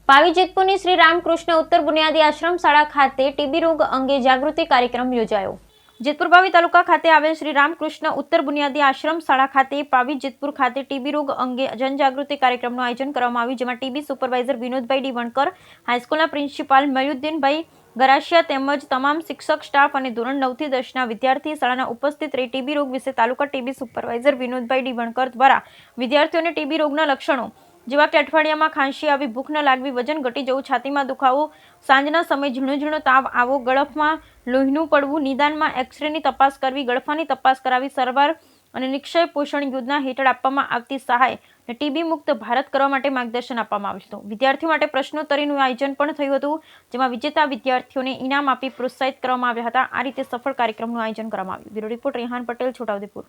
પાવી જેતપુરની શ્રી રામકૃષ્ણ ઉત્તર બુનિયાદી આશ્રમ શાળા ખાતે ટીબી રોગ અંગે જાગૃતિ કાર્યક્રમ યોજાયો। જેતપુર પાવી તાલુકા ખાતે આવેલ શ્રી રામકૃષ્ણ ઉત્તર બુનિયાદી આશ્રમ શાળા ખાતે પાવી જેતપુર ખાતે ટીબી રોગ અંગે જનજાગૃતિ કાર્યક્રમનું આયોજન કરવામાં આવ્યું, જેમાં ટીબી સુપરવાઇઝર વિનોદભાઈ ડી વણકર, હાઈસ્કૂલના પ્રિન્સિપાલ મયુદ્દીનભાઈ ગરાસિયા તેમજ તમામ શિક્ષક સ્ટાફ અને ધોરણ 9 થી 10 ના વિદ્યાર્થી શાળાના ઉપસ્થિત રહી ટીબી રોગ વિશે તાલુકા ટીબી સુપરવાઇઝર વિનોદભાઈ ડી વણકર દ્વારા વિદ્યાર્થીઓને ટીબી રોગના લક્ષણો જેવા કે અઠવાડિયામાં ખાંસી આવી, ભૂખ ન લાગવી, વજન ઘટી જવું, છાતીમાં દુખાવો, સાંજના સમયે ઝીણો તાવ આવો, ગળફમાં લોહીનું પડવું, નિદાનમાં એક્સરેની તપાસ કરવી, ગળફાની તપાસ કરાવી, સારવાર અને નિક્ષય પોષણ યોજના હેઠળ આપવામાં આવતી સહાય અને ટીબી મુક્ત ભારત કરવા માટે માર્ગદર્શન આપવામાં આવ્યું હતું। વિદ્યાર્થીઓ માટે પ્રશ્નોત્તરીનું આયોજન પણ થયું હતું, જેમાં વિજેતા વિદ્યાર્થીઓને ઇનામ આપી પ્રોત્સાહિત કરવામાં આવ્યા હતા। આ રીતે સફળ કાર્યક્રમનું આયોજન કરવામાં આવ્યું। Bureau report Rehan Patel, Chhota Udepur.